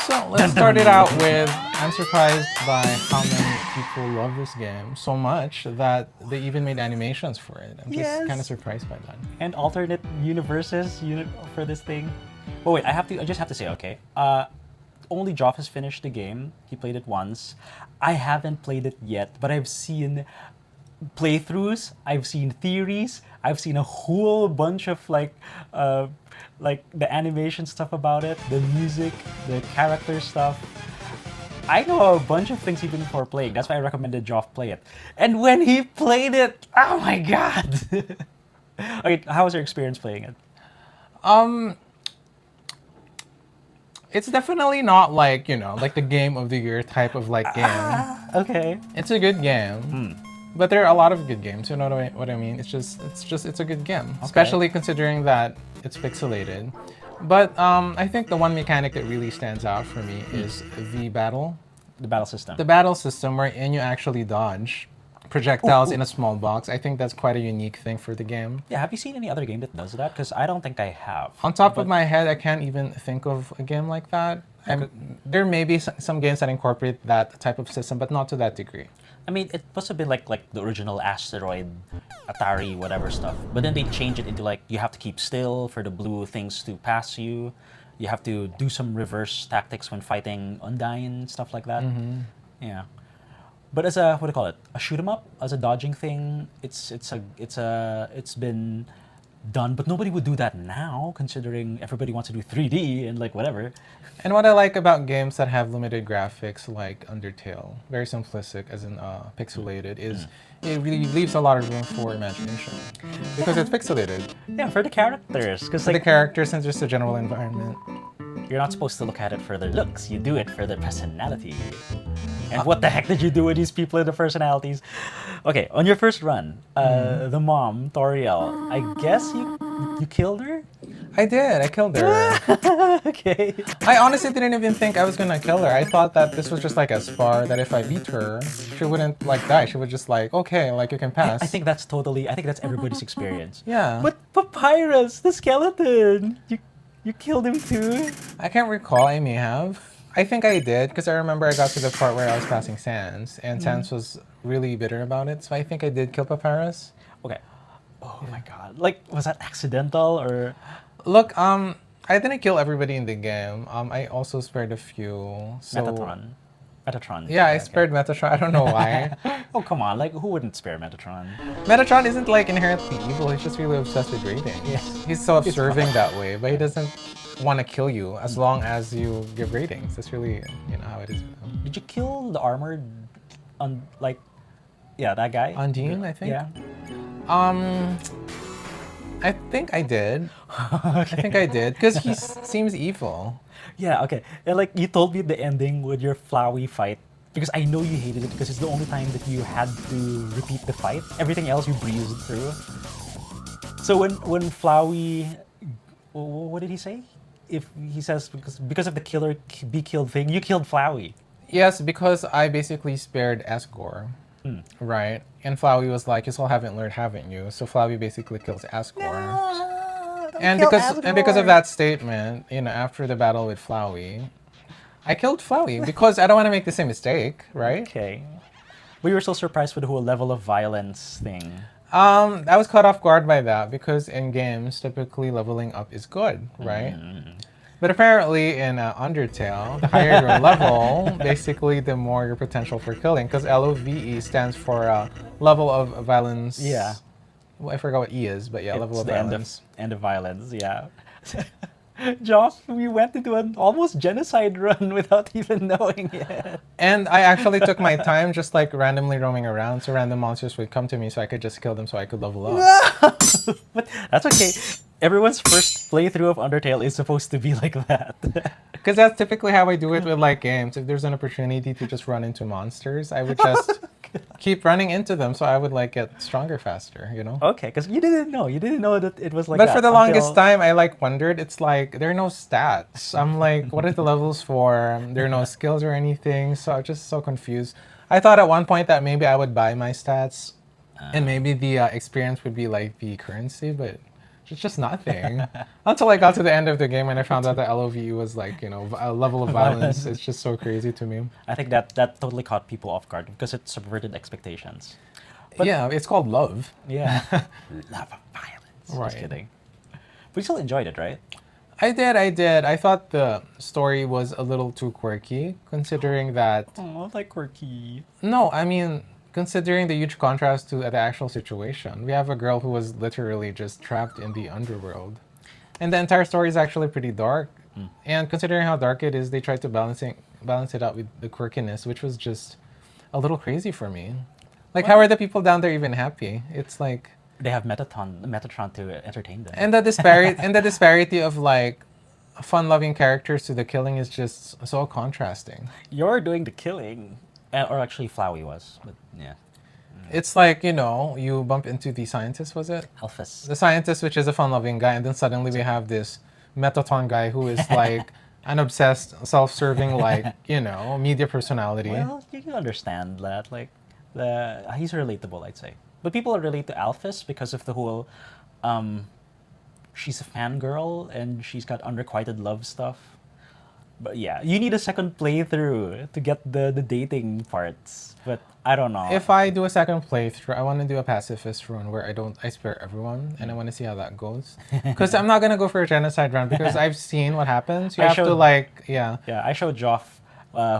So let's start it out with I'm surprised by how many people love this game so much that they even made animations for it. I'm just kind of Yes. surprised by that. And alternate universes for this thing. Oh wait, I just have to say, okay. Only Joff has finished the game. He played it once. I haven't played it yet, but I've seen playthroughs. I've seen theories. I've seen a whole bunch of like the animation stuff about it, the music, the character stuff. I know a bunch of things even before playing. That's why I recommended Joff play it. And when he played it, oh my god! Okay, how was your experience playing it? It's definitely not like, like the game of the year type of like game. Okay. It's a good game. But there are a lot of good games, you know what I mean? It's a good game, especially considering that it's pixelated. But I think the one mechanic that really stands out for me is the battle. The battle system. The battle system wherein you actually dodge projectiles in a small box. I think that's quite a unique thing for the game. Yeah, have you seen any other game that does that? Because I don't think I have. On top of my head, I can't even think of a game like that. There may be some games that incorporate that type of system, but not to that degree. I mean, it must have been like the original Asteroid, Atari, whatever stuff. But then they changed it into like you have to keep still for the blue things to pass you. You have to do some reverse tactics when fighting Undyne, stuff like that. Yeah. But as a what do you call it? A shoot 'em up, as a dodging thing, it's been done, but nobody would do that now, considering everybody wants to do 3D and like whatever. And what I like about games that have limited graphics like Undertale, very simplistic as in pixelated, is it really leaves a lot of room for imagination because it's pixelated. Yeah, for the characters, because For the like characters and just the general environment. you're not supposed to look at it for their looks. You do it for their personality. And what the heck did you do with these people and the personalities? Okay, on your first run, the mom, Toriel, I guess you killed her? I did. I killed her. Okay. I honestly didn't even think I was gonna kill her. I thought that this was just like a spar that if I beat her, she wouldn't like die. She would just like, okay, like you can pass. I think that's everybody's experience. Yeah. But Papyrus, the skeleton, you killed him too? I can't recall. I may have. I think I did because I remember I got to the part where I was passing Sans, and Sans was really bitter about it. So I think I did kill Papyrus. Okay. Oh my god. Like, was that accidental or? Look, I didn't kill everybody in the game. I also spared a few. So Metatron. yeah, I spared Metatron. I don't know why. Oh come on! Like, who wouldn't spare Metatron? Metatron isn't like inherently evil. He's just really obsessed with ratings. Yes. He's so observing that way, but he doesn't want to kill you as long as you give ratings. That's really how it is. Did you kill the armored, that guy? Undine, I think. Yeah. I think I did. I think I did because he seems evil. Yeah. Okay. And like you told me the ending with your Flowey fight, because I know you hated it because it's the only time that you had to repeat the fight. Everything else you breezed through. So when Flowey, what did he say? If he says because of the killer be killed thing, you killed Flowey. Yes, because I basically spared Asgore. Right? And Flowey was like, you still haven't learned, haven't you? So Flowey basically kills Asgore. And because of that statement, after the battle with Flowey, I killed Flowey because I don't want to make the same mistake, right? Okay. We were so surprised with the whole level of violence thing. I was caught off guard by that because in games, typically leveling up is good, right? But apparently in Undertale, the higher your level, basically the more your potential for killing. Because LOVE stands for level of violence. Yeah. Well, I forgot what E is, but yeah, It's level of the violence. end of violence, yeah. Josh, we went into an almost genocide run without even knowing it. And I actually took my time just like randomly roaming around so random monsters would come to me so I could just kill them so I could level up. But that's okay. Everyone's first playthrough of Undertale is supposed to be like that. Because that's typically how I do it with like games. If there's an opportunity to just run into monsters, I would just keep running into them so I would like get stronger faster, Okay, because you didn't know that it was like But that for the until- longest time, I like wondered. It's like there are no stats. I'm like, what are the levels for? There are no skills or anything. So I'm just so confused. I thought at one point that maybe I would buy my stats, and maybe the experience would be like the currency. But It's just nothing. Until I got to the end of the game and I found out that LOVE was like, a level of violence. It's just so crazy to me. I think that totally caught people off guard because it subverted expectations. But- yeah, it's called love. Yeah. Love of violence. Right. Just kidding. But you still enjoyed it, right? I did. I thought the story was a little too quirky, considering that... Oh, like quirky. No, I mean, considering the huge contrast to the actual situation. We have a girl who was literally just trapped in the underworld. And the entire story is actually pretty dark. And considering how dark it is, they tried to balance it out with the quirkiness, which was just a little crazy for me. Like, how are the people down there even happy? It's like... They have Metatron to entertain them. And the disparity of like fun-loving characters to the killing is just so contrasting. You're doing the killing, or actually Flowey was, but yeah. It's like, you bump into the scientist, was it? Alphys. The scientist, which is a fun-loving guy, and then suddenly we have this Metatron guy who is like an obsessed, self-serving, like, media personality. Well, you can understand that. Like, he's relatable, I'd say. But people relate to Alphys because of the whole, she's a fangirl and she's got unrequited love stuff. But yeah, you need a second playthrough to get the dating parts. But I don't know. If I do a second playthrough, I want to do a pacifist run where I spare everyone, and I want to see how that goes. Because I'm not gonna go for a genocide run because I've seen what happens. You have to Yeah, I showed Joff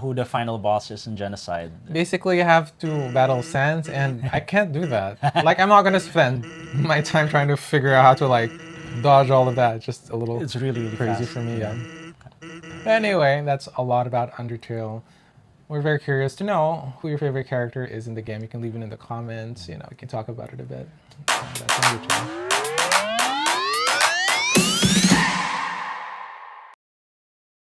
who the final boss is in Genocide. Basically, you have to battle Sans, and I can't do that. Like, I'm not gonna spend my time trying to figure out how to like dodge all of that. It's just a little It's really crazy fast. for me. Yeah. Anyway, that's a lot about Undertale. We're very curious to know who your favorite character is in the game. You can leave it in the comments. We can talk about it a bit. That's Undertale.